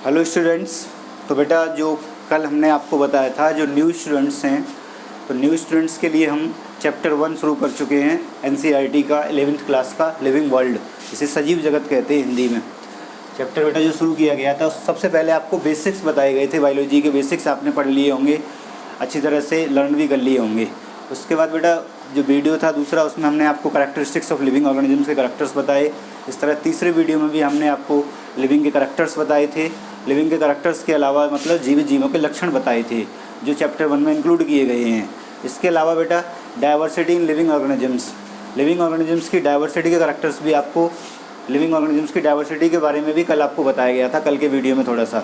Hello students. तो बेटा जो कल हमने आपको बताया था, जो न्यू स्टूडेंट्स हैं, तो न्यू स्टूडेंट्स के लिए हम चैप्टर 1 शुरू कर चुके हैं एनसीईआरटी का 11th क्लास का लिविंग वर्ल्ड, जिसे सजीव जगत कहते हैं हिंदी में। चैप्टर बेटा जो शुरू किया गया था, सबसे पहले आपको बेसिक्स बताए गए थे। बायोलॉजी के बेसिक्स आपने पढ़ लिए होंगे, अच्छी तरह से लर्न भी कर लिए होंगे। उसके बाद बेटा जो वीडियो था दूसरा, उसमें हमने आपको करैक्टरिस्टिक्स ऑफ लिविंग ऑर्गेनिजम्स के करैक्टर्स बताए। इस तरह तीसरे वीडियो में भी हमने आपको लिविंग के करैक्टर्स बताए थे। लिविंग के करैक्टर्स के अलावा मतलब जीवित जीवों के लक्षण बताए थे, जो चैप्टर 1 में इंक्लूड किए गए हैं। इसके अलावा बेटा डाइवर्सिटी इन लिविंग ऑर्गेनिजम्स की डाइवर्सिटी के करैक्टर्स भी आपको, लिविंग ऑर्गेनिजम्स की डाइवर्सिटी के बारे में भी कल आपको बताया गया था, कल के वीडियो में थोड़ा सा।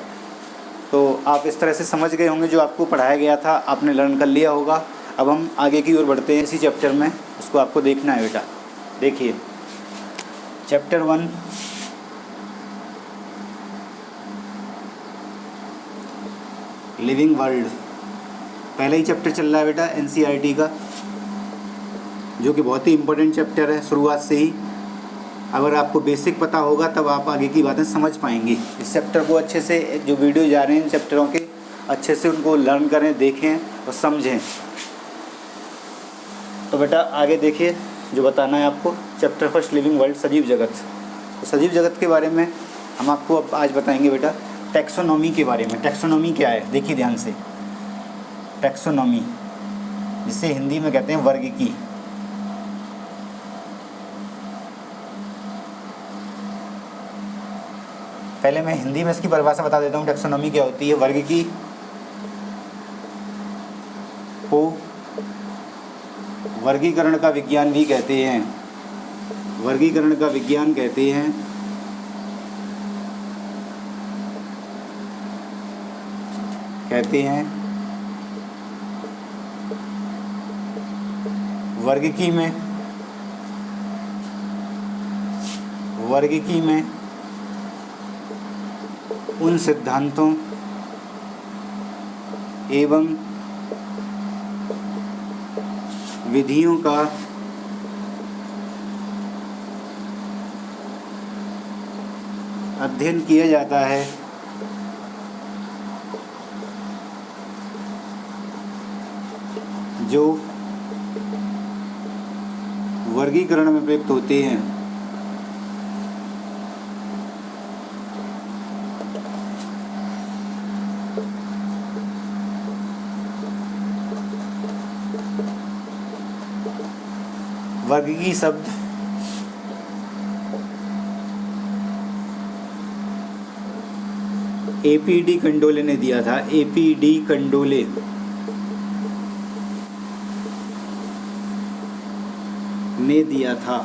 तो आप इस तरह से समझ गए होंगे, जो आपको पढ़ाया गया था आपने लर्न कर लिया होगा। अब हम आगे की ओर बढ़ते हैं इसी चैप्टर में, उसको आपको देखना है बेटा। देखिए चैप्टर 1 लिविंग वर्ल्ड, पहला ही चैप्टर चल रहा है बेटा एनसीईआरटी का, जो कि बहुत ही इम्पोर्टेंट चैप्टर है शुरुआत से ही। अगर आपको बेसिक पता होगा तब आप आगे की बातें समझ पाएंगे। इस चैप्टर को अच्छे से, जो वीडियो जा रहे हैं इन चैप्टरों के, अच्छे से उनको लर्न करें, देखें और समझें। तो बेटा आगे देखिए, जो बताना है आपको चैप्टर फर्स्ट लिविंग वर्ल्ड, सजीव जगत। तो सजीव जगत के बारे में हम आपको अब आज बताएंगे बेटा टैक्सोनॉमी के बारे में। टैक्सोनॉमी क्या है, देखिए ध्यान से। टैक्सोनॉमी, जिसे हिंदी में कहते हैं वर्गीकी। पहले मैं हिंदी में इसकी परिभाषा बता देता हूँ, टैक्सोनॉमी क्या होती है। वर्गीकी को वर्गीकरण का विज्ञान भी कहते हैं, वर्गीकरण का विज्ञान कहते हैं। वर्गीकी में उन सिद्धांतों एवं विधियों का अध्ययन किया जाता है जो वर्गीकरण में प्रयुक्त होते हैं। वर्गीकी शब्द एपीडी कंडोले ने दिया था, एपीडी कंडोले ने दिया था।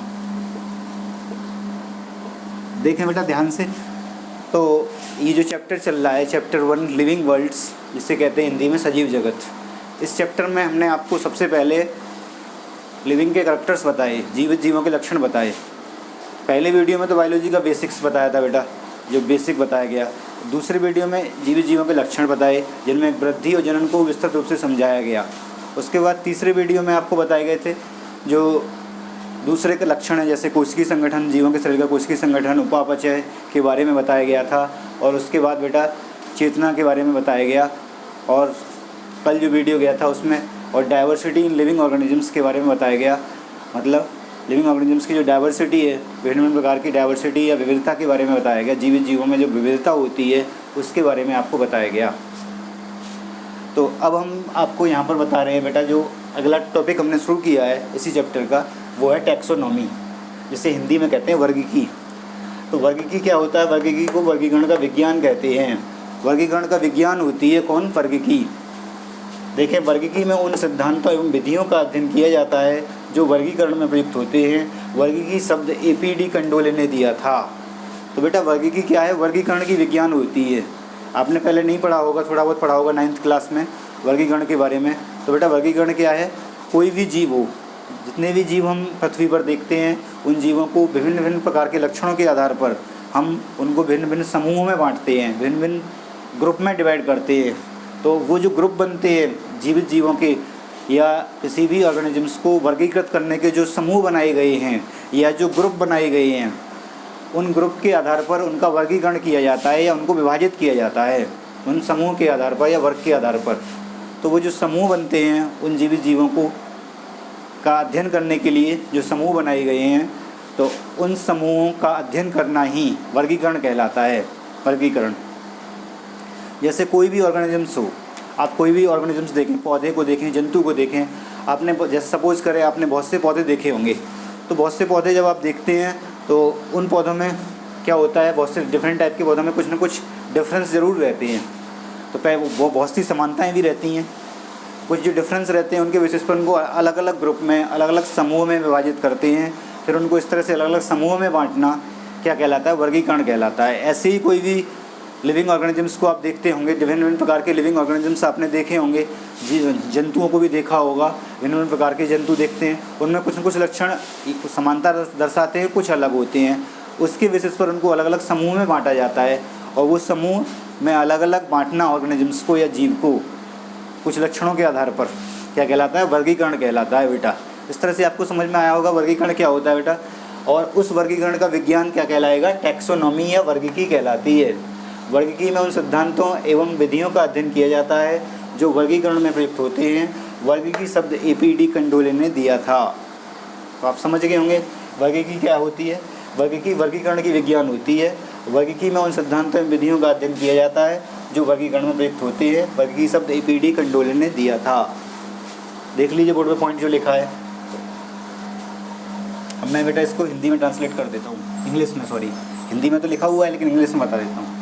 देखें बेटा ध्यान से। तो ये जो चैप्टर चल रहा है चैप्टर 1 लिविंग वर्ल्ड्स, जिसे कहते हैं हिंदी में सजीव जगत, इस चैप्टर में हमने आपको सबसे पहले लिविंग के करैक्टर्स बताए, जीवित जीवों के लक्षण बताए। पहले वीडियो में तो बायोलॉजी का बेसिक्स बताया था बेटा, जो बेसिक बताया गया। दूसरे वीडियो में जीवित जीवों के लक्षण बताए, जिनमें वृद्धि और जनन को विस्तृत रूप से समझाया गया। उसके बाद तीसरे वीडियो में आपको बताए गए थे जो दूसरे के लक्षण हैं, जैसे कोशिकीय संगठन, जीवों के शरीर का कोशिकीय संगठन, उपापचय के बारे में बताया गया था। और उसके बाद बेटा चेतना के बारे में बताया गया, और कल जो वीडियो गया था उसमें, और डाइवर्सिटी इन लिविंग ऑर्गेनिजम्स के बारे में बताया गया। मतलब लिविंग ऑर्गेनिजम्स की जो डाइवर्सिटी है, विभिन्न विभिन्न प्रकार की डाइवर्सिटी या विविधता के बारे में बताया गया। जीवित जीवों में जो विविधता होती है उसके बारे में आपको बताया गया। तो अब हम आपको यहाँ पर बता रहे हैं बेटा, जो अगला टॉपिक हमने शुरू किया है इसी चैप्टर का, वो है टैक्सोनॉमी, जिसे हिंदी में कहते हैं वर्गीकी। तो वर्गीकी क्या होता है? वर्गीकी को वर्गीकरण का विज्ञान कहते हैं। वर्गीकरण का विज्ञान होती है कौन? वर्गीकी। देखें, वर्गीकी में उन सिद्धांतों एवं विधियों का अध्ययन किया जाता है जो वर्गीकरण में प्रयुक्त होते हैं। वर्गीकी शब्द एपीडी कंडोले ने दिया था। तो बेटा वर्गीकी क्या है? वर्गीकरण की विज्ञान होती है। आपने पहले नहीं पढ़ा होगा, थोड़ा बहुत पढ़ा होगा 9th क्लास में वर्गीकरण के बारे में। तो बेटा वर्गीकरण क्या है? कोई भी जीव हो, जितने भी जीव हम पृथ्वी पर देखते हैं, उन जीवों को विभिन्न विभिन्न प्रकार के लक्षणों के आधार पर हम उनको भिन्न भिन्न समूहों में बांटते हैं, भिन्न भिन्न ग्रुप में डिवाइड करते हैं। तो वो जो ग्रुप बनते हैं जीवित जीवों के या किसी भी ऑर्गेनिजम्स को वर्गीकृत करने के जो समूह बनाए गए हैं या जो ग्रुप बनाए गए हैं, उन ग्रुप के आधार पर उनका वर्गीकरण किया जाता है या उनको विभाजित किया जाता है उन समूह के आधार पर या वर्ग के आधार पर। तो वो जो समूह बनते हैं उन जीवित जीवों को का अध्ययन करने के लिए जो समूह बनाए गए हैं, तो उन समूहों का अध्ययन करना ही वर्गीकरण कहलाता है। वर्गीकरण जैसे कोई भी ऑर्गेनिजम्स हो, आप कोई भी ऑर्गेनिजम्स देखें, पौधे को देखें, जंतु को देखें, आपने जैसे सपोज़ करें आपने बहुत से पौधे देखे होंगे, तो बहुत से पौधे जब आप देखते हैं तो उन पौधों में क्या होता है, बहुत से डिफरेंट टाइप के पौधों में कुछ ना कुछ डिफरेंस ज़रूर रहते हैं। तो वो बहुत सी समानताएं भी रहती हैं, कुछ जो डिफरेंस रहते हैं उनके बेसिस पर उनको अलग अलग ग्रुप में, अलग अलग समूह में विभाजित करते हैं। फिर उनको इस तरह से अलग अलग समूह में बांटना क्या कहलाता है, वर्गीकरण कहलाता है। ऐसे ही कोई भी लिविंग ऑर्गेनिजम्स को आप देखते होंगे, भिन्न भिन्न प्रकार के लिविंग ऑर्गेनिजम्स आपने देखे होंगे, जंतुओं को भी देखा होगा, भिन्न भिन्न प्रकार के जंतु देखते हैं, उनमें कुछ न कुछ लक्षण समानता दर्शाते हैं, कुछ अलग होते हैं। उसके बेसिस पर उनको अलग अलग समूह में बांटा जाता है और वो समूह में अलग अलग बांटना ऑर्गेनिजम्स को या जीव को कुछ लक्षणों के आधार पर क्या कहलाता है, वर्गीकरण कहलाता है बेटा। इस तरह से आपको समझ में आया होगा वर्गीकरण क्या होता है बेटा। और उस वर्गीकरण का विज्ञान क्या कहलाएगा, टैक्सोनॉमी या वर्गीकी कहलाती है। वर्गीकी में उन सिद्धांतों एवं विधियों का अध्ययन किया जाता है जो वर्गीकरण में प्रयुक्त होते हैं। वर्गीकी शब्द APD कंडोले ने दिया था। तो आप समझ गए होंगे वर्गीकी क्या होती है। वर्गीकी वर्गीकरण की विज्ञान होती है। वर्गीकी में उन सिद्धांतों एवं विधियों का अध्ययन किया जाता है जो वर्गीकरण में प्रयुक्त होते हैं। वर्गीकी शब्द APD कंडोले ने दिया था। देख लीजिए बोर्ड पे पॉइंट जो लिखा है। अब मैं बेटा इसको हिंदी में ट्रांसलेट कर देता हूँ, इंग्लिश में, सॉरी हिंदी में तो लिखा हुआ है लेकिन इंग्लिश में बता देता हूँ।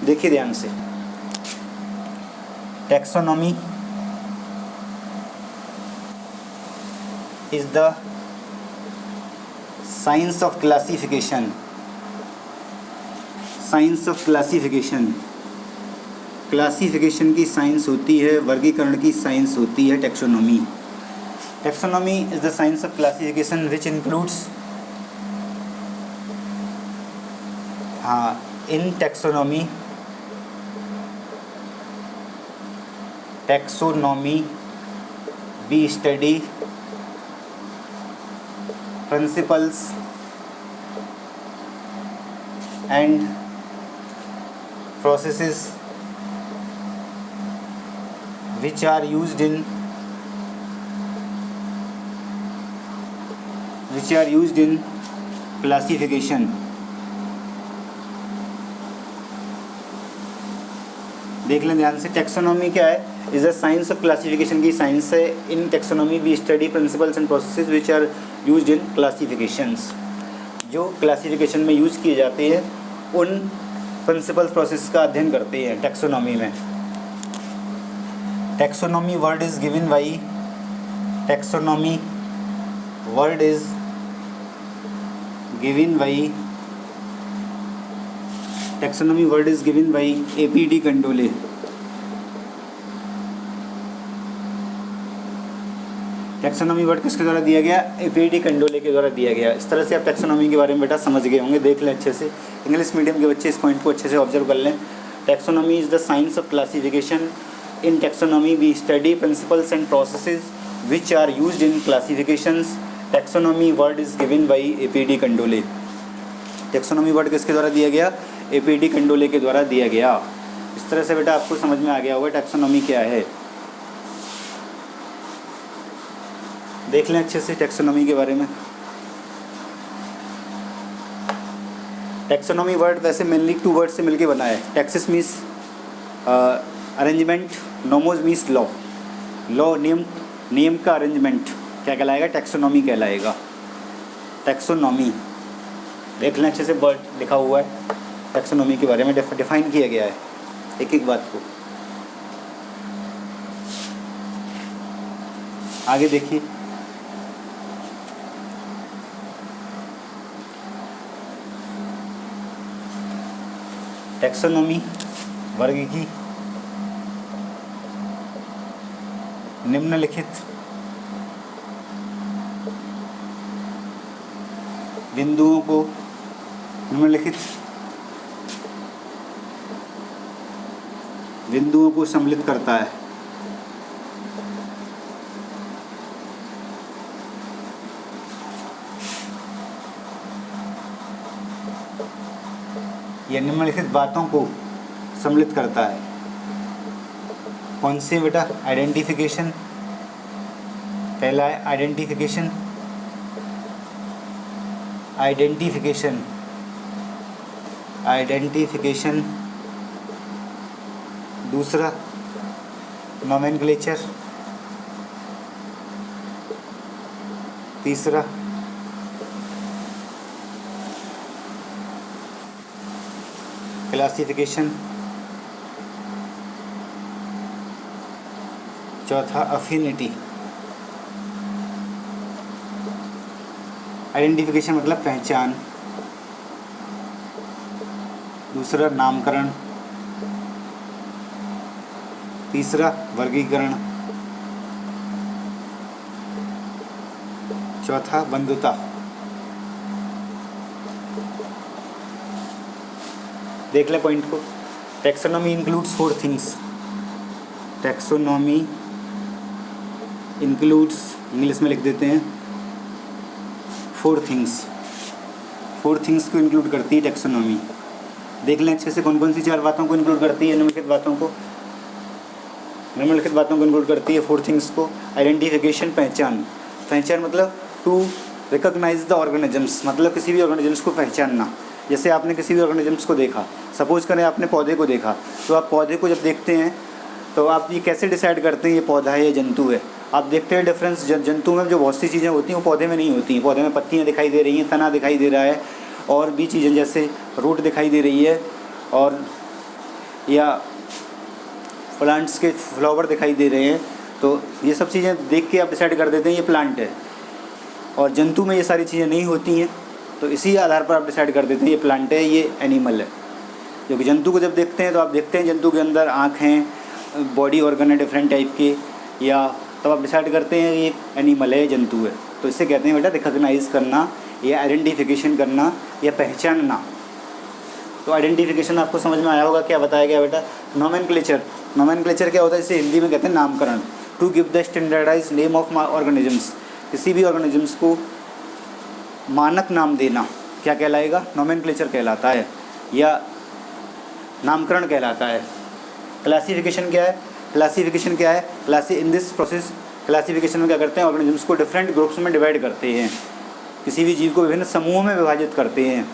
देखिए ध्यान से, taxonomy is the science of classification. Science of classification, classification की साइंस होती है, वर्गीकरण की साइंस होती है taxonomy. Taxonomy is the science of classification which includes, in taxonomy we study principles and processes which are used in classification। देख लें ध्यान से, टैक्सोनॉमी क्या है, is a science of classification की साइंस है। In taxonomy we study principles and processes which are used in classifications. जो classification में यूज़ किए जाते हैं उन प्रिंसिपल्स प्रोसेस का अध्ययन करते हैं टैक्सोनॉमी में। Taxonomy word is given by, taxonomy word is given by, taxonomy word is given by APD Candolle. Taxonomy word किसके द्वारा दिया गया, APD कंडोले के द्वारा दिया गया। इस तरह से आप टैक्सोनॉमी के बारे में बेटा समझ गए होंगे। देख लें अच्छे से, इंग्लिश मीडियम के बच्चे इस पॉइंट को अच्छे से ऑब्जर्व कर लें। Taxonomy is the science of classification. In taxonomy we study principles and processes which are used in classifications. Taxonomy word is given by APD Candolle. Taxonomy word किसके द्वारा दिया गया, APD कंडोले के द्वारा दिया गया। इस तरह से बेटा आपको समझ में आ गया होगा टैक्सोनॉमी क्या है। देख लें अच्छे से टैक्सोनॉमी के बारे में। टैक्सोनॉमी वर्ड वैसे मेनली 2 वर्ड से मिलके बना है। Taxis means arrangement, nomos means law. Law नियम, नियम का अरेंजमेंट क्या कहलाएगा, टैक्सोनॉमी कहलाएगा। टैक्सोनॉमी देख लें अच्छे से, वर्ड लिखा हुआ है टैक्सोनॉमी के बारे में, डिफाइन किया गया है एक एक बात को। आगे देखिए, टैक्सोनॉमी वर्गीकी निम्नलिखित बिंदुओं को, निम्नलिखित बिंदुओं को सम्मिलित करता है। ये निम्नलिखित बातों को सम्मिलित करता है। कौन सी बेटा? आइडेंटिफिकेशन। पहला है आइडेंटिफिकेशन। Identification identification. दूसरा नोमेनक्लेचर। तीसरा क्लासिफिकेशन। चौथा अफिनिटी। आइडेंटिफिकेशन मतलब पहचान। दूसरा नामकरण। तीसरा वर्गीकरण। चौथा बंधुता। देख ले पॉइंट को। Taxonomy includes 4 things. Taxonomy includes, English में लिख देते हैं, 4 थिंग्स। 4 थिंग्स को इंक्लूड करती है टैक्सोनॉमी। देख लें अच्छे से कौन कौन सी 4 बातों को इंक्लूड करती है। निम्नलिखित बातों को इंक्लूड करती है 4 थिंग्स को। आइडेंटिफिकेशन, पहचान। पहचान मतलब टू रिकॉग्नाइज द ऑर्गेनिजम्स, मतलब किसी भी ऑर्गेनिजम्स को पहचानना। जैसे आपने किसी भी ऑर्गेनिजम्स को देखा, सपोज करें आपने पौधे को देखा, तो आप पौधे को जब देखते हैं तो आप ये कैसे डिसाइड करते हैं ये पौधा है या जंतु है? आप देखते हैं डिफरेंस। जंतु में जो बहुत सी चीज़ें होती हैं वो पौधे में नहीं होती हैं। पौधे में पत्तियाँ दिखाई दे रही हैं, तना दिखाई दे रहा है, और भी चीज़ें जैसे रूट दिखाई दे रही है, और या प्लांट्स के फ्लावर दिखाई दे रहे हैं। तो ये सब चीज़ें देख के आप डिसाइड कर देते हैं ये प्लांट है। और जंतु में ये सारी चीज़ें नहीं होती हैं, तो इसी आधार पर आप डिसाइड कर देते हैं ये प्लांट है, ये एनिमल है। क्योंकि जंतु को जब देखते हैं तो आप देखते हैं जंतु के अंदर आँख हैं, बॉडी ऑर्गन है डिफरेंट टाइप के, या तब आप डिसाइड करते हैं ये एनिमल है, जंतु है। तो इससे कहते हैं बेटा रिकॉग्नाइज करना, या आइडेंटिफिकेशन करना, या पहचानना। तो आइडेंटिफिकेशन आपको समझ में आया होगा क्या बताया गया बेटा। नोमेनक्लेचर, नोमेनक्लेचर क्या होता है? इसे हिंदी में कहते हैं नामकरण। To give the standardise name of organisms, किसी भी ऑर्गेनिजम्स को मानक नाम देना क्या कहलाएगा? नोमेनक्लेचर कहलाता है, या नामकरण कहलाता है। क्लासिफिकेशन क्या है? क्लासिफिकेशन क्या है? इन दिस प्रोसेस क्लासिफिकेशन में क्या करते हैं? ऑर्गेनिजम्स को डिफरेंट ग्रुप्स में डिवाइड करते हैं, किसी भी जीव को विभिन्न समूहों में विभाजित करते हैं।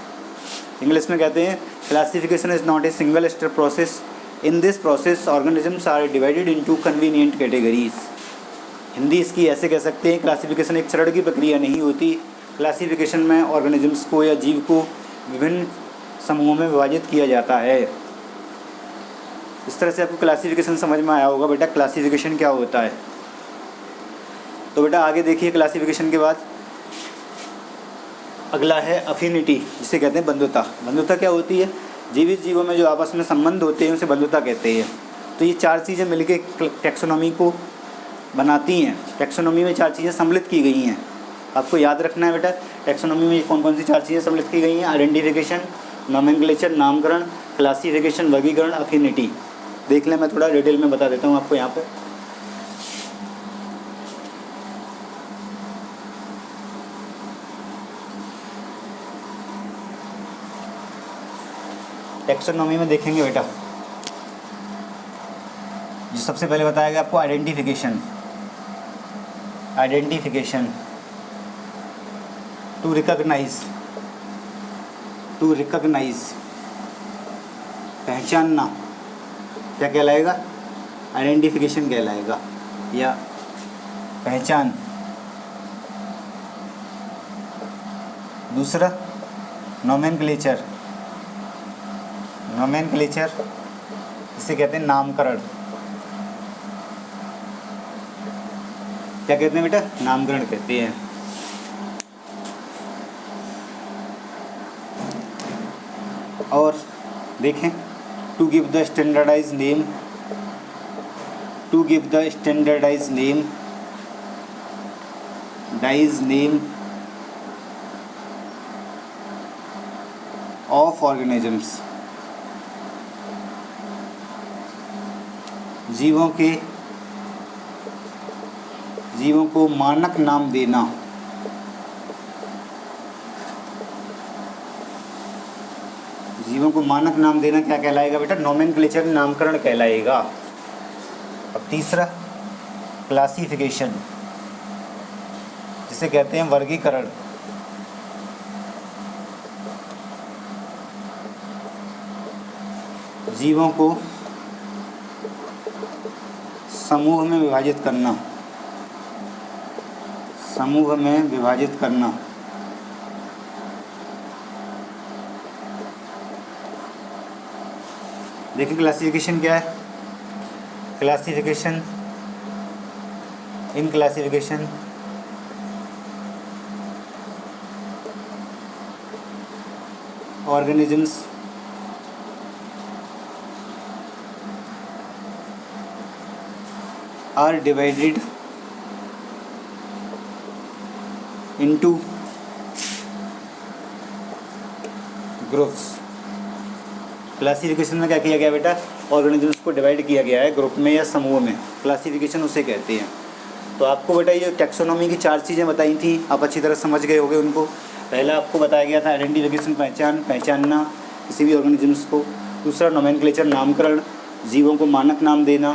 इंग्लिश में कहते हैं classification is not a single step process. In this process organisms are divided into convenient categories. Hindi इसकी ऐसे कह सकते हैं, क्लासिफिकेशन एक चरण की प्रक्रिया नहीं होती। क्लासिफिकेशन में ऑर्गेनिजम्स को या जीव को विभिन्न समूहों में विभाजित किया जाता है। इस तरह से आपको क्लासिफिकेशन समझ में आया होगा बेटा, क्लासिफिकेशन क्या होता है। तो बेटा आगे देखिए, क्लासिफिकेशन के बाद अगला है अफिनिटी, जिसे कहते हैं बंधुता। बंधुता क्या होती है? जीवित जीवों में जो आपस में संबंध होते हैं उसे बंधुता कहते हैं। तो ये 4 चीज़ें मिलकर टैक्सोनॉमी को बनाती हैं। टैक्सोनॉमी में 4 चीज़ें सम्मिलित की गई हैं, आपको याद रखना है बेटा। टैक्सोनॉमी में कौन कौन सी 4 चीज़ें सम्मिलित की गई हैं? आइडेंटिफिकेशन, नोमेनक्लेचर, नामकरण, क्लासिफिकेशन, वर्गीकरण, अफिनिटी। देख लें, मैं थोड़ा डिटेल में बता देता हूँ आपको यहाँ पे। टैक्सोनॉमी में देखेंगे बेटा, जो सबसे पहले बताया गया आपको identification. Identification to recognise, to recognise पहचानना क्या कहलाएगा? आइडेंटिफिकेशन कहलाएगा, या पहचान। दूसरा नोमेनक्लेचर, नोमेनक्लेचर इसे कहते हैं नामकरण। क्या कहते हैं बेटा? नामकरण कहते हैं। और देखें, to give the standardise name, to give the standardise name, डाइज नेम ऑफ ऑर्गेनिजम्स, जीवों को मानक नाम देना। जीवों को मानक नाम देना क्या कहलाएगा बेटा? नोमेनक्लेचर, नामकरण कहलाएगा। अब तीसरा क्लासिफिकेशन, जिसे कहते हैं वर्गीकरण। जीवों को समूह में विभाजित करना, समूह में विभाजित करना। देखिए क्लासिफिकेशन क्या है? Classification, in classification organisms are divided into groups। Classification में क्या किया गया बेटा? ऑर्गेनिजम्स को डिवाइड किया गया है ग्रुप में या समूह में, क्लासिफिकेशन उसे कहते हैं। तो आपको बेटा ये टैक्सोनॉमी की 4 चीज़ें बताई थी, आप अच्छी तरह समझ गए होंगे उनको। पहला आपको बताया गया था आइडेंटिफिकेशन, पहचानना किसी भी ऑर्गेनिजम्स को। दूसरा नोमेनक्लेचर, नामकरण, जीवों को मानक नाम देना।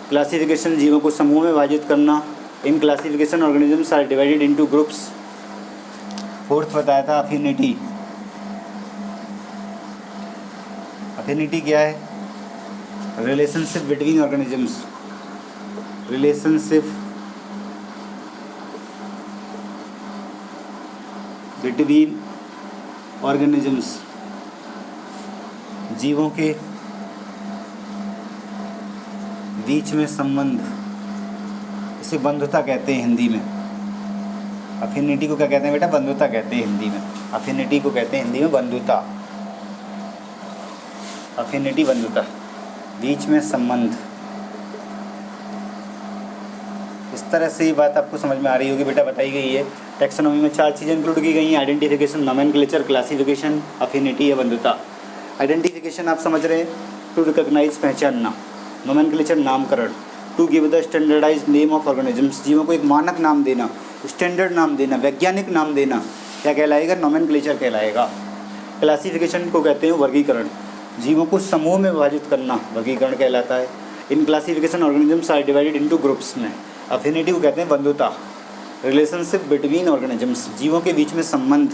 क्लासिफिकेशन, जीवों को समूह में विभाजित करना। In classification organisms are divided into groups. Fourth बताया था अफिनिटी। अफिनिटी क्या है? Relationship between organisms, relationship between organisms, जीवों के बीच में संबंध, इसे बंधुता कहते हैं हिंदी में। अफिनिटी को क्या कहते हैं बेटा? बंधुता कहते हैं हिंदी में। अफिनिटी को कहते हैं हिंदी में बंधुता। अफिनिटी, बंधुता, बीच में संबंध। इस तरह से ये बात आपको समझ में आ रही होगी बेटा, बताई गई है। टैक्सोनॉमी में 4 चीज़ें इंक्लूड की गई हैं: आइडेंटिफिकेशन, नोमेनक्लेचर, क्लासिफिकेशन, अफिनिटी या बंधुता। आइडेंटिफिकेशन आप समझ रहे हैं, टू रिकॉग्नाइज, पहचानना। नोमेनक्लेचर, नामकरण, to give the standardise name of organisms, जीवों को एक मानक नाम देना, स्टैंडर्ड नाम देना, वैज्ञानिक नाम देना, क्या कहलाएगा? नोमेनक्लेचर कहलाएगा। क्लासिफिकेशन को कहते हैं वर्गीकरण, जीवों को समूह में विभाजित करना वर्गीकरण कहलाता है। In classification organisms are divided into groups में। अफिनिटी को कहते हैं बंधुता, रिलेशनशिप बिटवीन ऑर्गेनिजम्स, जीवों के बीच में संबंध,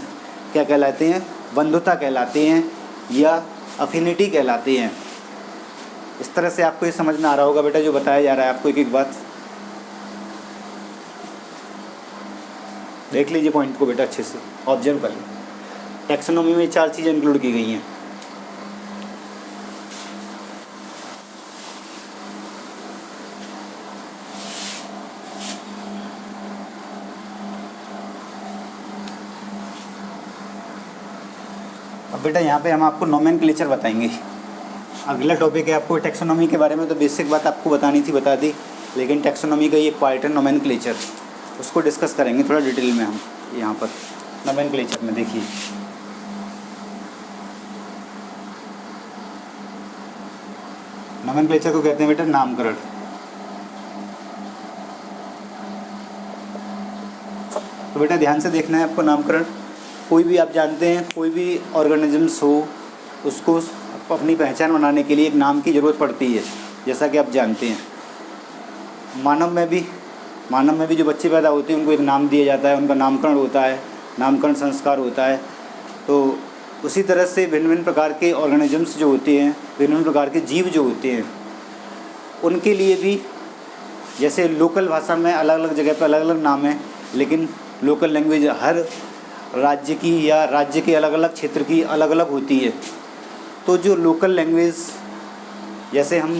क्या कहलाते हैं? बंधुता कहलाते हैं या अफिनिटी कहलाते हैं। इस तरह से आपको ये समझ में आ रहा होगा बेटा जो बताया जा रहा है आपको, एक एक बात देख लीजिए पॉइंट को बेटा, अच्छे से ऑब्जर्व कर लीजिए। टैक्सोनॉमी में 4 चीज़ें इंक्लूड की गई हैं। अब बेटा यहाँ पे हम आपको नोमेनक्लेचर बताएंगे। अगला टॉपिक है आपको टैक्सोनॉमी के बारे में, तो बेसिक बात आपको बतानी थी, बता दी, लेकिन टैक्सोनॉमी का ये पार्ट है नोमेनक्लेचर, उसको डिस्कस करेंगे थोड़ा डिटेल में हम यहाँ पर। नोमेनक्लेचर में देखिए, नोमेनक्लेचर को कहते हैं बेटा नामकरण। तो बेटा ध्यान से देखना है आपको नामकरण। कोई भी आप जानते हैं, कोई भी ऑर्गेनिजम्स हो, उसको अपनी पहचान बनाने के लिए एक नाम की ज़रूरत पड़ती है, जैसा कि आप जानते हैं। मानव में भी जो बच्चे पैदा होते हैं उनको एक नाम दिया जाता है, उनका नामकरण होता है, नामकरण संस्कार होता है। तो उसी तरह से भिन्न भिन्न प्रकार के ऑर्गेनिजम्स जो होते हैं, भिन्न भिन्न प्रकार के जीव जो होते हैं, उनके लिए भी जैसे लोकल भाषा में अलग अलग जगह पर अलग अलग नाम है, लेकिन लोकल लैंग्वेज हर राज्य की या राज्य के अलग अलग क्षेत्र की अलग अलग होती है। तो जो लोकल लैंग्वेज, जैसे हम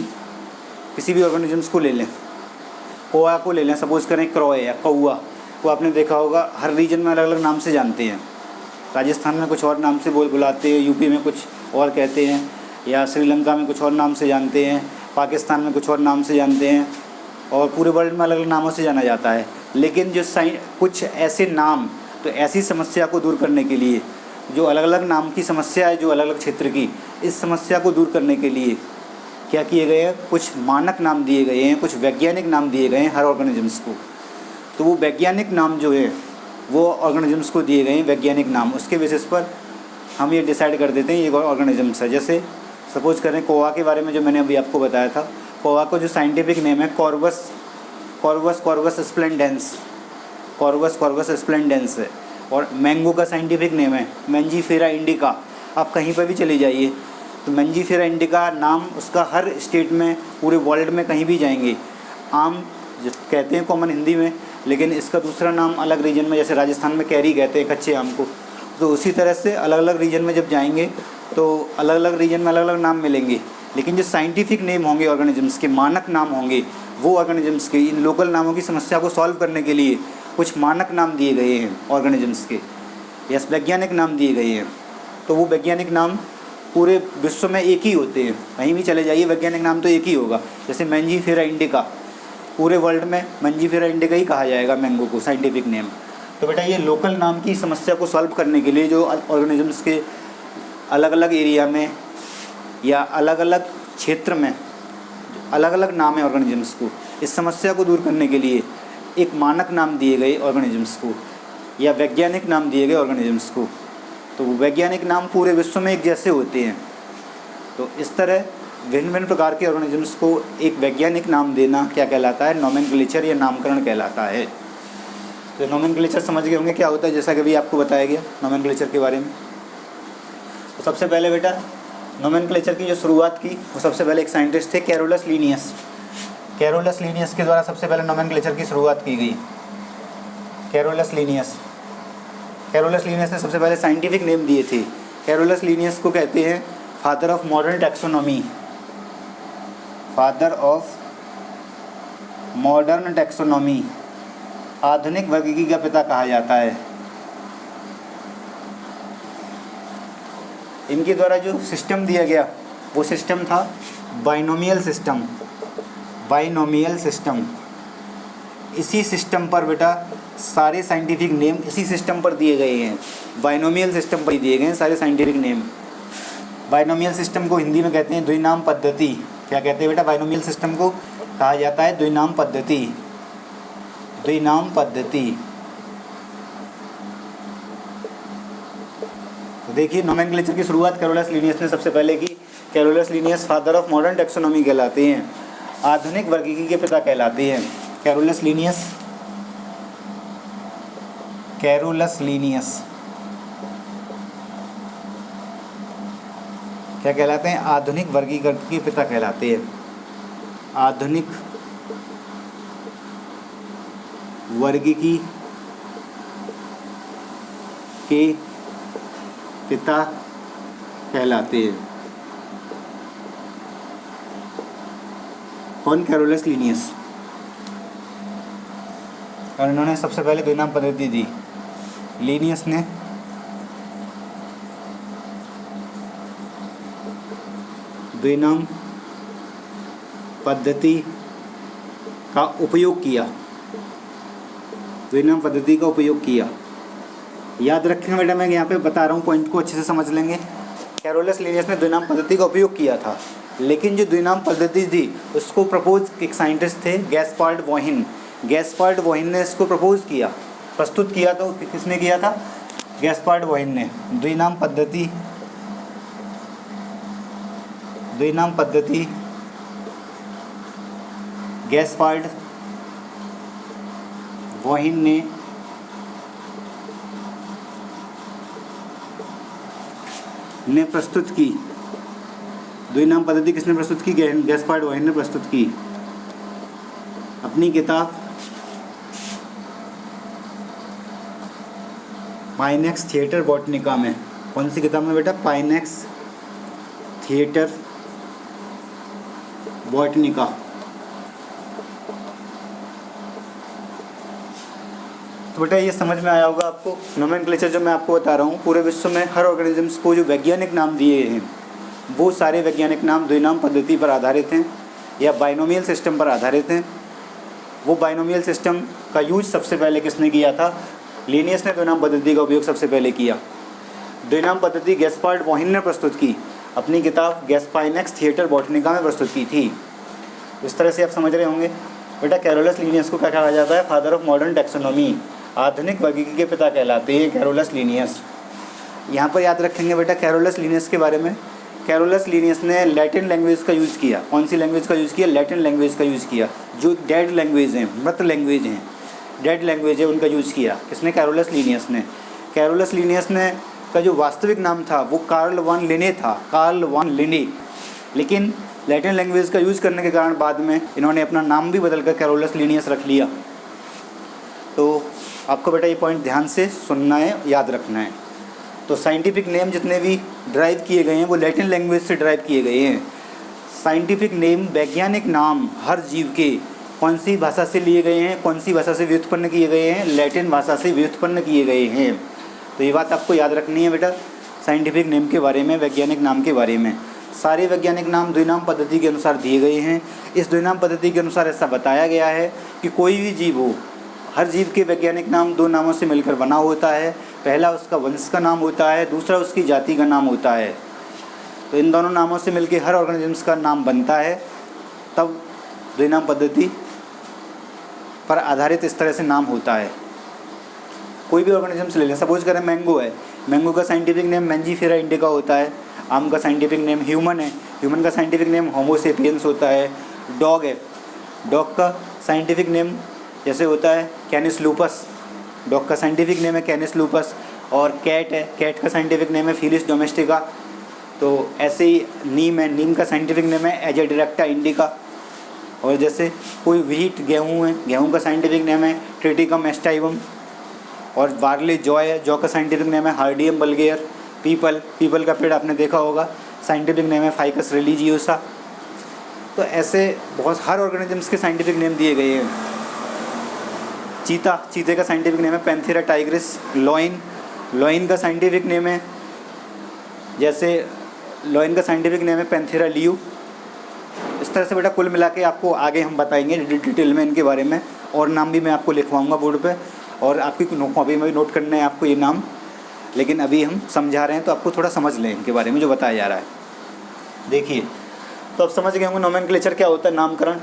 किसी भी ऑर्गेनिजम्स को ले लें, कोआ को ले लें, सपोज़ करें क्रॉय या कौआ को आपने देखा होगा हर रीजन में अलग अलग नाम से जानते हैं। राजस्थान में कुछ और नाम से बुलाते हैं, यूपी में कुछ और कहते हैं, या श्रीलंका में कुछ और नाम से जानते हैं, पाकिस्तान में कुछ और नाम से जानते हैं, और पूरे वर्ल्ड में अलग अलग नामों से जाना जाता है। लेकिन जो कुछ ऐसे नाम, तो ऐसी समस्या को दूर करने के लिए, जो अलग अलग नाम की समस्या है, जो अलग अलग क्षेत्र की, इस समस्या को दूर करने के लिए क्या किए गए हैं? कुछ मानक नाम दिए गए हैं, कुछ वैज्ञानिक नाम दिए गए हैं हर ऑर्गेनिजम्स को। तो वो वैज्ञानिक नाम जो है वो ऑर्गेनिजम्स को दिए गए हैं, वैज्ञानिक नाम। उसके बेसिस पर हम ये डिसाइड कर देते हैं ये ऑर्गेनिजम्स है। जैसे सपोज करें कोआ के बारे में जो मैंने अभी आपको बताया था, कोआ को जो साइंटिफिक नेम है कॉर्वस स्प्लेंडेंस है। और मैंगो का साइंटिफिक नेम है मैंजीफेरा इंडिका। आप कहीं पर भी चले जाइए तो मैंजीफेरा इंडिका नाम उसका हर स्टेट में, पूरे वर्ल्ड में कहीं भी जाएंगे आम कहते हैं कॉमन हिंदी में, लेकिन इसका दूसरा नाम अलग रीजन में, जैसे राजस्थान में कैरी कहते हैं कच्चे आम को। तो उसी तरह से अलग अलग रीजन में जब जाएंगे तो अलग अलग रीजन में अलग अलग नाम मिलेंगे, लेकिन जो साइंटिफिक नेम होंगे ऑर्गेनिजम्स के, मानक नाम होंगे, वो ऑर्गेनिजम्स के इन लोकल नामों की समस्या को सॉल्व करने के लिए कुछ मानक नाम दिए गए हैं ऑर्गेनिजम्स के, या वैज्ञानिक नाम दिए गए हैं। तो वो वैज्ञानिक नाम पूरे विश्व में एक ही होते हैं, कहीं भी चले जाइए वैज्ञानिक नाम तो एक ही होगा। जैसे मैंजीफेरा इंडिका, पूरे वर्ल्ड में मैंजीफेरा इंडिका ही कहा जाएगा मैंगो को साइंटिफिक नेम। तो बेटा ये लोकल नाम की समस्या को सॉल्व करने के लिए जो ऑर्गेनिजम्स के अलग अलग एरिया में या अलग अलग क्षेत्र में अलग अलग नाम है ऑर्गेनिजम्स को, इस समस्या को दूर करने के लिए एक मानक नाम दिए गए ऑर्गेनिजम्स को या वैज्ञानिक नाम दिए गए ऑर्गेनिजम्स को। तो वो वैज्ञानिक नाम पूरे विश्व में एक जैसे होते हैं। तो इस तरह भिन्न भिन्न प्रकार के ऑर्गेनिजम्स को एक वैज्ञानिक नाम देना क्या कहलाता है? नोमेनक्लेचर या नामकरण कहलाता है। तो नोमेनक्लेचर समझ गए होंगे क्या होता है, जैसा कि अभी आपको बताया गया नोमेनक्लेचर के बारे में। तो सबसे पहले बेटा नोमेनक्लेचर की जो शुरुआत की वो सबसे पहले एक साइंटिस्ट थे कैरोलस लीनियस। कैरोलस लीनियस के द्वारा सबसे पहले नोमेनक्लेचर की शुरुआत की गई। कैरोलस लीनियस ने सबसे पहले साइंटिफिक नेम दिए थे। कैरोलस लीनियस को कहते हैं father of modern taxonomy. Father of modern taxonomy, आधुनिक वर्गीकरण का पिता कहा जाता है। इनके द्वारा जो सिस्टम दिया गया वो सिस्टम था बाइनोमियल सिस्टम। इसी सिस्टम पर बेटा सारे साइंटिफिक नेम इसी सिस्टम पर दिए गए हैं, बाइनोमियल सिस्टम पर ही दिए गए हैं सारे साइंटिफिक नेम। बाइनोमियल सिस्टम को हिंदी में कहते हैं द्विनाम पद्धति। क्या कहते हैं बेटा? बाइनोमियल सिस्टम को कहा जाता है द्विनाम पद्धति। तो देखिए नोमेनक्लेचर की शुरुआत कैरोलस लीनियस ने सबसे पहले की। Carolus Linnaeus father of modern taxonomy कहलाते हैं, आधुनिक वर्गीकरण के पिता कहलाते हैं। कैरोलस लीनियस क्या कहलाते हैं? आधुनिक वर्गीकरण के पिता कहलाते हैं। आधुनिक वर्गीकरण के पिता कहलाते हैं। कौन? Carolus Linnaeus. और इन्होंने सबसे पहले द्विनाम पद्धति दी। लीनियस ने द्विनाम पद्धति का उपयोग किया। याद रखेंगे बेटा, मैं यहाँ पे बता रहा हूँ, पॉइंट को अच्छे से समझ लेंगे। कैरोलस लीनियस ने द्विनाम पद्धति का उपयोग किया था, लेकिन जो द्विनाम पद्धति थी उसको प्रपोज एक साइंटिस्ट थे गैस्पार्ड वॉहिन ने इसको प्रस्तुत किया। तो किसने किया था? गैस्पार्ड वॉहिन ने। द्विनाम पद्धति गैस्पार्ड वॉहिन ने प्रस्तुत की। द्विनाम पद्धति किसने प्रस्तुत की? गैस्पार्ड वॉहिन ने प्रस्तुत की अपनी किताब पाइनेक्स थिएटर बॉटनिका में। कौन सी किताब में बेटा? पाइनेक्स थिएटर बॉटनिका। तो बेटा ये समझ में आया होगा आपको। नोमेनक्लेचर जो मैं आपको बता रहा हूँ, पूरे विश्व में हर ऑर्गेनिजम्स को जो वैज्ञानिक नाम दिए हैं वो सारे वैज्ञानिक नाम द्विनाम पद्धति पर आधारित हैं या बाइनोमियल सिस्टम पर आधारित हैं। वो बाइनोमियल सिस्टम का यूज सबसे पहले किसने किया था? लीनियस ने द्विनाम पद्धति का उपयोग सबसे पहले किया। द्विनाम पद्धति गैस्पार्ड वॉहिन ने प्रस्तुत की, अपनी किताब पाइनेक्स थिएटर बॉटनिका में प्रस्तुत की थी। इस तरह से आप समझ रहे होंगे बेटा। कैरोलस लीनियस को क्या कहा जाता है? फादर ऑफ मॉडर्न टैक्सोनॉमी, आधुनिक वर्गीकरण के पिता कहलाते हैं कैरोलस लीनियस। यहाँ पर याद रखेंगे बेटा कैरोलस लीनियस के बारे में। कैरोलस लीनियस ने लैटिन लैंग्वेज का यूज़ किया। कौन सी लैंग्वेज का यूज़ किया? लैटिन लैंग्वेज का यूज़ किया। जो डेड लैंग्वेज हैं, मृत लैंग्वेज हैं, डेड लैंग्वेज है, उनका यूज़ किया। किसने? कैरोलस लीनियस ने। कैरोलस लीनियस ने का जो वास्तविक नाम था वो कार्ल वान लिने था, कार्ल वान लिने। लेकिन लैटिन लैंग्वेज का यूज़ करने के कारण बाद में इन्होंने अपना नाम भी बदल कर कैरोलस लीनियस रख लिया। तो आपको बेटा ये पॉइंट ध्यान से सुनना है, याद रखना है। तो साइंटिफिक नेम जितने भी ड्राइव किए गए हैं वो लैटिन लैंग्वेज से ड्राइव किए गए हैं। साइंटिफिक नेम, वैज्ञानिक नाम हर जीव के कौन सी भाषा से लिए गए हैं, कौन सी भाषा से व्युत्पन्न किए गए हैं? लैटिन भाषा से व्युत्पन्न किए गए हैं। तो ये बात आपको याद रखनी है बेटा साइंटिफिक नेम के बारे में, वैज्ञानिक नाम के बारे में। सारे वैज्ञानिक नाम द्विनाम पद्धति के अनुसार दिए गए हैं। इस द्विनाम पद्धति के अनुसार ऐसा बताया गया है कि कोई भी जीव हो, हर जीव के वैज्ञानिक नाम दो नामों से मिलकर बना होता है। पहला उसका वंश का नाम होता है, दूसरा उसकी जाति का नाम होता है। तो इन दोनों नामों से मिलकर हर ऑर्गेनिजम्स का नाम बनता है, तब द्विनाम पद्धति पर आधारित इस तरह से नाम होता है। कोई भी ऑर्गेनिजम्स ले लें, सपोज करें मैंगो है, मैंगो का साइंटिफिक नेम मैंजीफेरा इंडिका होता है। आम का साइंटिफिक नेम ह्यूमन है, ह्यूमन का साइंटिफिक नेम होमो सेपियंस होता है। डॉग है, डॉग का साइंटिफिक नेम जैसे होता है कैनिस लूपस, डॉग का साइंटिफिक नेम है कैनिस लूपस। और कैट है, कैट का साइंटिफिक नेम है फीलिस डोमेस्टिका। तो ऐसे ही नीम है, नीम का साइंटिफिक नेम है एजाडिरेक्टा इंडिका। और जैसे कोई व्हीट, गेहूँ है, गेहूँ का साइंटिफिक नेम है ट्रिटिकम एस्टाइवम। और बार्ली जौ है, जौ का साइंटिफिक नेम है हार्डियम बल्गेयर। पीपल, पीपल का पेड़ आपने देखा होगा, साइंटिफिक नेम है फाइकस रिलीजियोसा। तो ऐसे बहुत हर ऑर्गेनिजम्स के साइंटिफिक नेम दिए गए हैं। चीता, चीते का साइंटिफिक नेम है पैंथेरा टाइग्रिस। लॉइन, लॉइन का साइंटिफिक नेम है, जैसे लॉइन का साइंटिफिक नेम है पैंथेरा लियू। इस तरह से बेटा कुल मिला के आपको आगे हम बताएंगे डिटेल में इनके बारे में, और नाम भी मैं आपको लिखवाऊंगा बोर्ड पे, और आपकी कॉपी में भी नोट करना है आपको ये नाम। लेकिन अभी हम समझा रहे हैं तो आपको थोड़ा समझ लें इनके बारे में जो बताया जा रहा है। देखिए, तो अब समझ गए होंगे नोमेनक्लेचर क्या होता है। नामकरण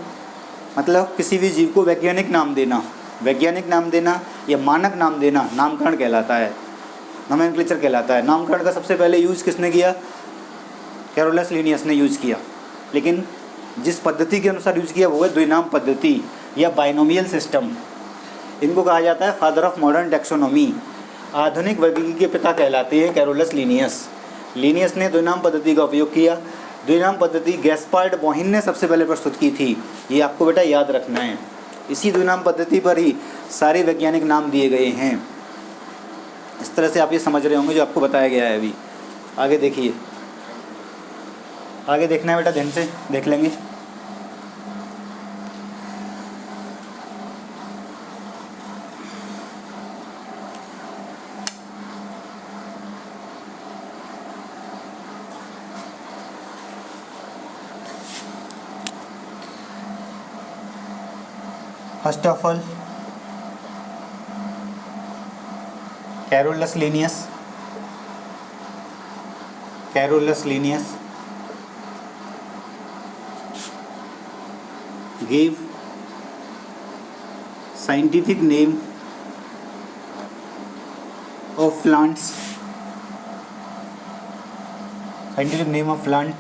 मतलब किसी भी जीव को वैज्ञानिक नाम देना, वैज्ञानिक नाम देना या मानक नाम देना नामकरण कहलाता है, नोमेनक्लेचर कहलाता है। नामकरण का सबसे पहले यूज़ किसने किया? कैरोलस लीनियस ने यूज़ किया। लेकिन जिस पद्धति के अनुसार यूज़ किया वो है द्विनाम पद्धति या बाइनोमियल सिस्टम। इनको कहा जाता है फादर ऑफ मॉडर्न टैक्सोनॉमी। आधुनिक वर्गीकरण के पिता कहलाते हैं कैरोलस लीनियस। लीनियस ने द्विनाम पद्धति का उपयोग किया। द्विनाम पद्धति गैस्पार्ड बोहिन ने सबसे पहले प्रस्तुत की थी, ये आपको बेटा याद रखना है। इसी द्विनाम पद्धति पर ही सारे वैज्ञानिक नाम दिए गए हैं। इस तरह से आप ये समझ रहे होंगे जो आपको बताया गया है अभी। आगे देखिए, आगे देखना है बेटा, ध्यान से देख लेंगे। First of all Carolus Linnaeus, Carolus Linnaeus gave scientific name of plants, scientific name of plant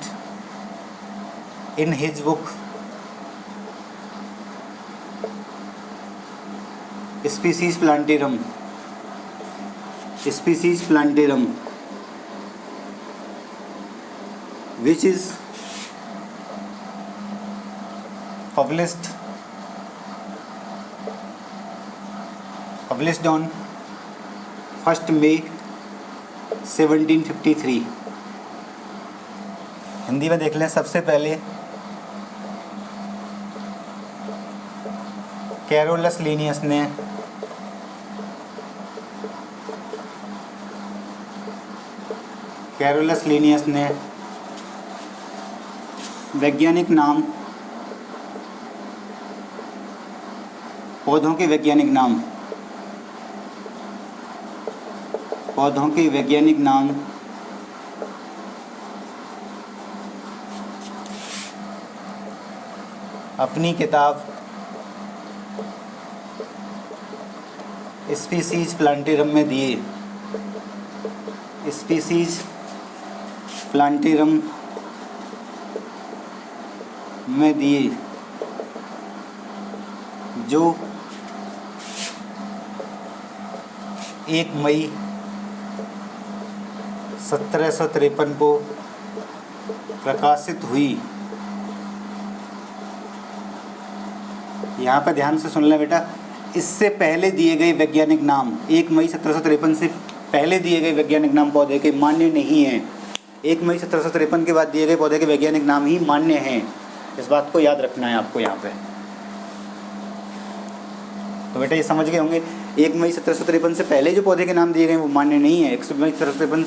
in his book Species Plantarum, Species Plantarum, which is published on 1st May 1753। Hindi में देख लें। सबसे पहले कैरोलस लीनियस ने वैज्ञानिक नाम, पौधों के वैज्ञानिक नाम, पौधों के वैज्ञानिक नाम अपनी किताब स्पीसीज प्लांटेरम में दिए। स्पीसीज प्लांटेरम में दिए, जो 1 मई 1753 को प्रकाशित हुई। यहाँ पर ध्यान से सुन लें बेटा, इससे पहले दिए गए वैज्ञानिक नाम 1 मई 1753 से पहले दिए गए वैज्ञानिक नाम पौधे के मान्य नहीं हैं। 1 मई 1753 के बाद दिए गए पौधे के वैज्ञानिक नाम ही मान्य हैं। इस बात को याद रखना है आपको यहाँ पे। तो बेटा ये समझ गए होंगे, 1 मई 1753 से पहले जो पौधे के नाम दिए गए वो मान्य नहीं है। 1 मई 1753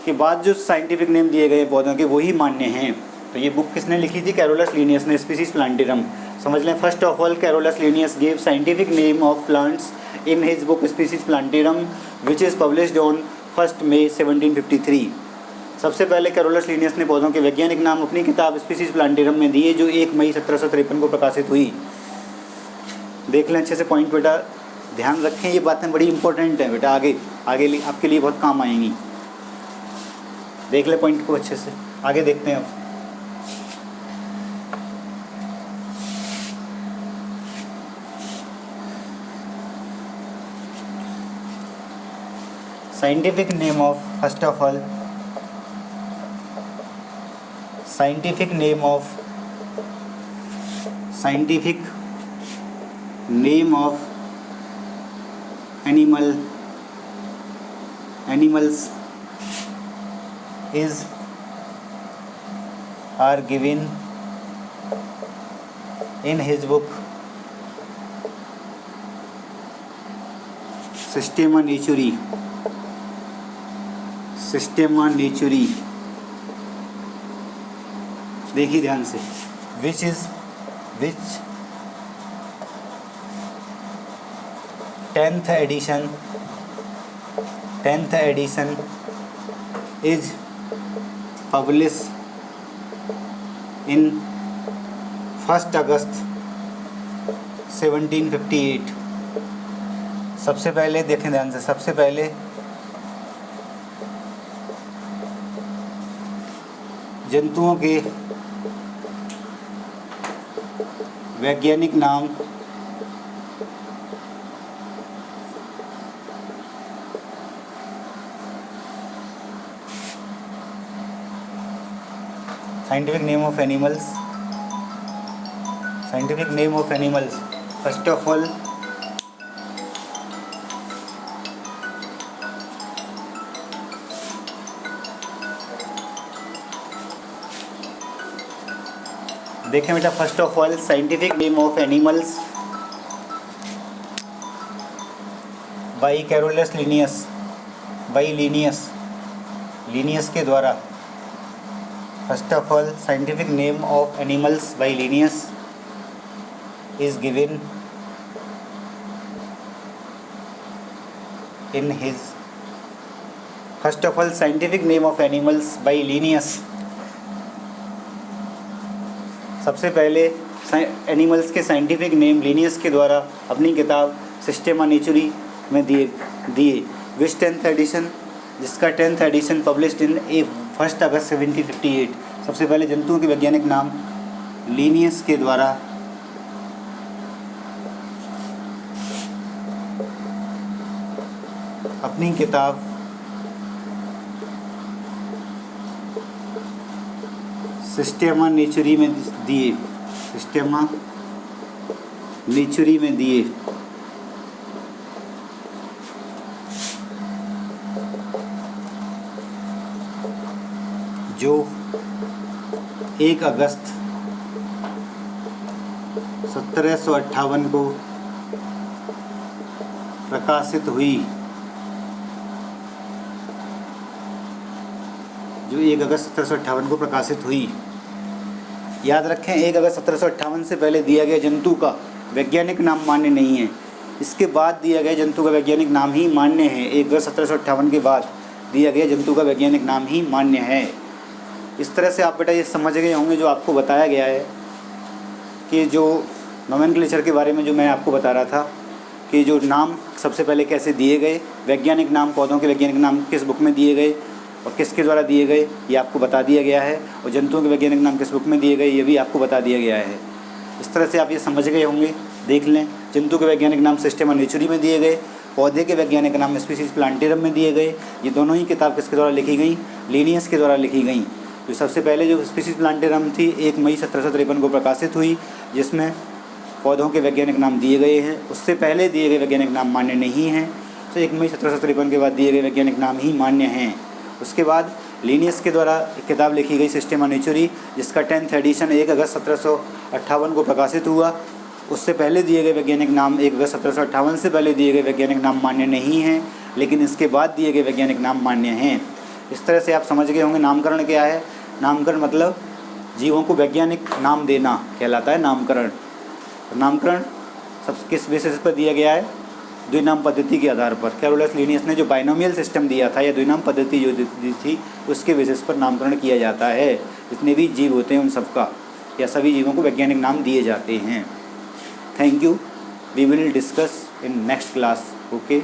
के बाद जो साइंटिफिक नेम दिए गए पौधों के वही मान्य हैं। तो ये बुक किसने लिखी थी? कैरोलस लिनियस ने, स्पीसीज प्लांटेरम। समझ लें, first of all Carolus Linnaeus gave scientific name of plants in his book species plantarum which is published on 1 मई 1753। सबसे पहले कैरोलस लिनियस ने पौधों के वैज्ञानिक नाम अपनी किताब स्पीसीज प्लांटेरम में दिए, जो 1 मई 1753 को प्रकाशित हुई। देख लें अच्छे से पॉइंट बेटा, ध्यान रखें, ये बातें बड़ी इंपॉर्टेंट हैं बेटा, आगे आपके लिए बहुत काम आएंगी। देख ले पॉइंट को अच्छे से, आगे देखते हैं अब। Scientific name of, first of all scientific name of animals are given in his book Systema Naturae, देखिए ध्यान से, which 10th edition is published in 1 August 1758। सबसे पहले देखें ध्यान से, सबसे पहले जंतुओं के वैज्ञानिक नाम scientific name of animals, first of all देखें बेटा, first of all scientific name of animals by Carolus Linnaeus, Linnaeus के द्वारा। First of all scientific name of animals by Linnaeus is given in his, first of all scientific name of animals by Linnaeus, सबसे पहले animals के scientific name Linnaeus के द्वारा अपनी किताब सिस्टेमा नेचुरी में दिए विच 10th एडिशन, जिसका 10th एडिशन पब्लिश्ड इन 1 अगस्त 1758। सबसे पहले जंतुओं के वैज्ञानिक नाम लीनियस के द्वारा अपनी किताब सिस्टेमा नेचुरी में दिए, जो 1 अगस्त 1758 को प्रकाशित हुई, जो 1 अगस्त 1758 को प्रकाशित हुई। याद रखें, 1 अगस्त 1758 से पहले दिया गया जंतु का वैज्ञानिक नाम मान्य नहीं है, इसके बाद दिया गया जंतु का वैज्ञानिक नाम ही मान्य है। 1 अगस्त 1758 के बाद दिया गया जंतु का वैज्ञानिक नाम ही मान्य है। इस तरह से आप बेटा ये समझ गए होंगे जो आपको बताया गया है कि जो नोमेनक्लेचर के बारे में जो मैं आपको बता रहा था कि जो नाम सबसे पहले कैसे दिए गए, वैज्ञानिक नाम, पौधों के वैज्ञानिक नाम किस बुक में दिए गए और किसके द्वारा दिए गए ये आपको बता दिया गया है, और जंतुओं के वैज्ञानिक नाम किस बुक में दिए गए ये भी आपको बता दिया गया है। इस तरह से आप ये समझ गए होंगे। देख लें, जंतु के वैज्ञानिक नाम सिस्टेमा नेचुरी में दिए गए, पौधे के वैज्ञानिक नाम स्पीसीज प्लांटेरम में दिए गए। ये दोनों ही किताब किसके द्वारा लिखी गई, लिनियस के द्वारा लिखी गई। तो सबसे पहले जो स्पीसीज प्लांटेरम थी 1 मई 1753 को प्रकाशित हुई, जिसमें पौधों के वैज्ञानिक नाम दिए गए हैं। उससे पहले दिए गए वैज्ञानिक नाम मान्य नहीं हैं, तो 1 मई 1753 के बाद दिए गए वैज्ञानिक नाम ही मान्य हैं। उसके बाद लिनियस के द्वारा एक किताब लिखी गई सिस्टेमा नेचुरी, जिसका 10th एडिशन 1 अगस्त 1758 को प्रकाशित हुआ। उससे पहले दिए गए वैज्ञानिक नाम 1 अगस्त 1758 से पहले दिए गए वैज्ञानिक नाम मान्य नहीं हैं, लेकिन इसके बाद दिए गए वैज्ञानिक नाम मान्य हैं। इस तरह से आप समझ गए होंगे नामकरण क्या है। नामकरण मतलब जीवों को वैज्ञानिक नाम देना कहलाता है नामकरण। तो नामकरण सब किस बेसिस पर दिया गया है, द्विनाम पद्धति के आधार पर। कैरोलस लिनियस ने जो बाइनोमियल सिस्टम दिया था या द्विनाम पद्धति जो दी थी उसके बेसिस पर नामकरण किया जाता है। जितने भी जीव होते हैं उन सबका या सभी जीवों को वैज्ञानिक नाम दिए जाते हैं। Thank you. We will discuss in next class. Okay.